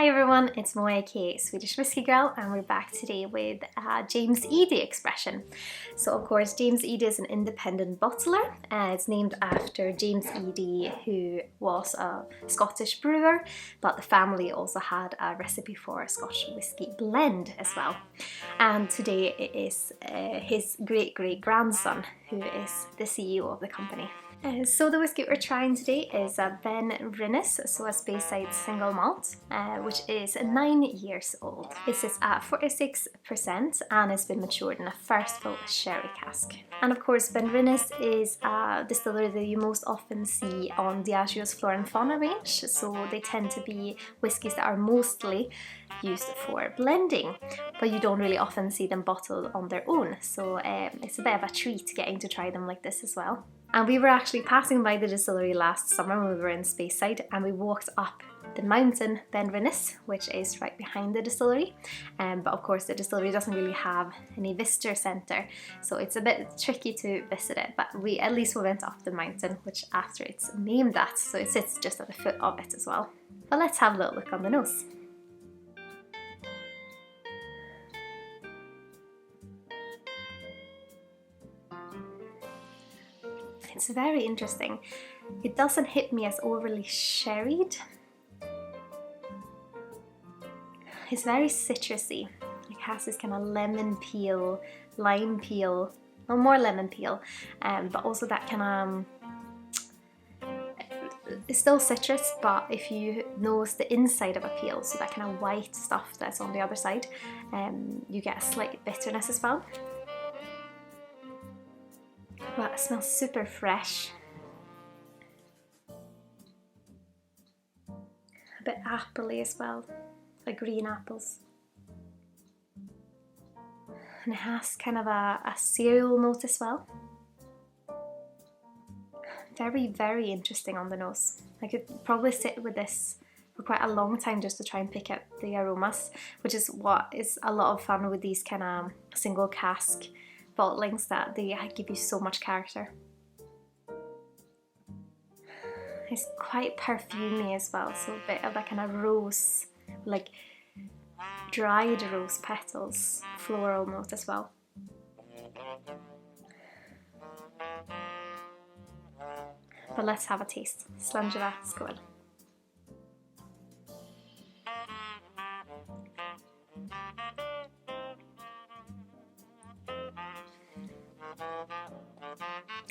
everyone, it's Mo aka Swedish Whiskey Girl, and we're back today with James Eadie expression. So of course James Eadie is an independent bottler. It's named after James Eadie, who was a Scottish brewer, but the family also had a recipe for a Scotch whiskey blend as well. And today it is his great-great-grandson who is the CEO of the company. So the whiskey we're trying today is a Benrinnes, so a Speyside Single Malt, which is 9 years old. It sits at 46% and has been matured in a first fill sherry cask. And of course Benrinnes is a distillery that you most often see on Diageo's Flora and Fauna range, so they tend to be whiskies that are mostly used for blending, but you don't really often see them bottled on their own, so it's a bit of a treat getting to try them like this as well. And we were actually passing by the distillery last summer when we were in Speyside, and we walked up the mountain Benrinnes, which is right behind the distillery. But of course the distillery doesn't really have any visitor centre, so it's a bit tricky to visit it, but at least we went up the mountain, which after it's named that, so it sits just at the foot of it as well. But let's have a little look on the nose. It's very interesting. It doesn't hit me as overly sherried. It's very citrusy. It has this kind of lemon peel, lime peel, well, more lemon peel, but also that kind of, it's still citrus, but if you nose the inside of a peel, so that kind of white stuff that's on the other side, you get a slight bitterness as well. Well, it smells super fresh. A bit appley as well, like green apples. And it has kind of a cereal note as well. Very, very interesting on the nose. I could probably sit with this for quite a long time just to try and pick out the aromas, which is what is a lot of fun with these kind of single cask bottlings, that they give you so much character. It's quite perfumey as well, so a bit of that kind of rose, like dried rose petals, floral note as well. But let's have a taste. Slangeva skål.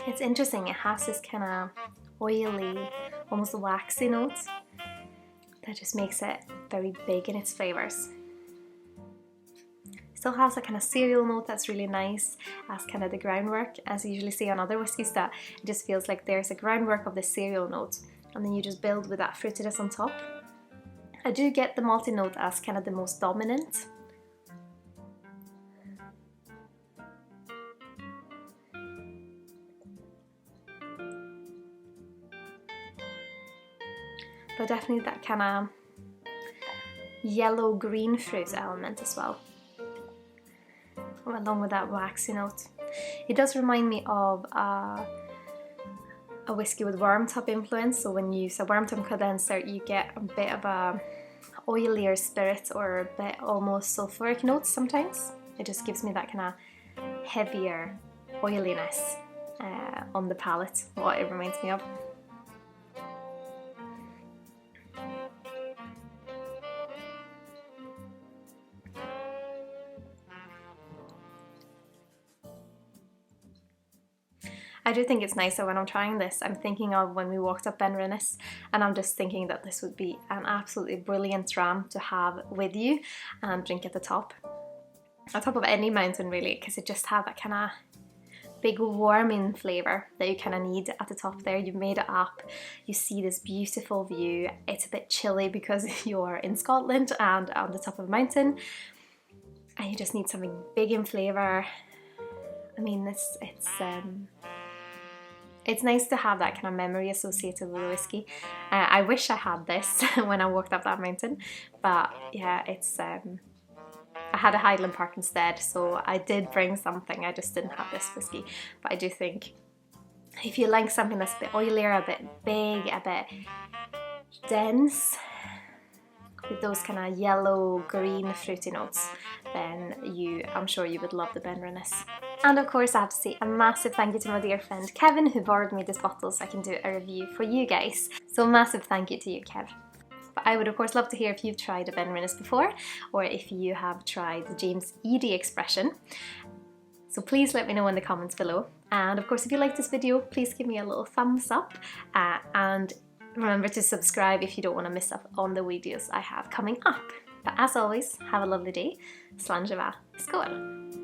It's interesting, it has this kind of oily, almost waxy note that just makes it very big in its flavours. Still has a kind of cereal note that's really nice as kind of the groundwork, as you usually see on other whiskies, that it just feels like there's a groundwork of the cereal note and then you just build with that fruitiness on top. I do get the malty note as kind of the most dominant. But definitely that kind of yellow-green fruit element as well, along with that waxy note. It does remind me of a whiskey with worm top influence, so when you use a worm top condenser you get a bit of a oilier spirit or a bit almost sulfuric notes sometimes. It just gives me that kind of heavier oiliness on the palate, what it reminds me of. I do think it's nicer when I'm trying this. I'm thinking of when we walked up Benrinnes, and I'm just thinking that this would be an absolutely brilliant dram to have with you and drink at the top of any mountain really, because it just has that kind of big warming flavour that you kind of need at the top there. You've made it up, you see this beautiful view, it's a bit chilly because you're in Scotland and on the top of a mountain, and you just need something big in flavour. I mean, it's nice to have that kind of memory associated with the whiskey. I wish I had this when I walked up that mountain, but yeah, I had a Highland Park instead, so I did bring something, I just didn't have this whiskey. But I do think if you like something that's a bit oilier, a bit big, a bit dense, with those kind of yellow, green, fruity notes, then I'm sure you would love the Benrinnes. And of course I have to say a massive thank you to my dear friend Kevin, who borrowed me this bottle so I can do a review for you guys. So a massive thank you to you, Kev. But I would of course love to hear if you've tried a Benrinnes before, or if you have tried the James Eadie expression. So please let me know in the comments below. And of course, if you like this video, please give me a little thumbs up, and remember to subscribe if you don't want to miss out on the videos I have coming up. But as always, have a lovely day. Slán Skål!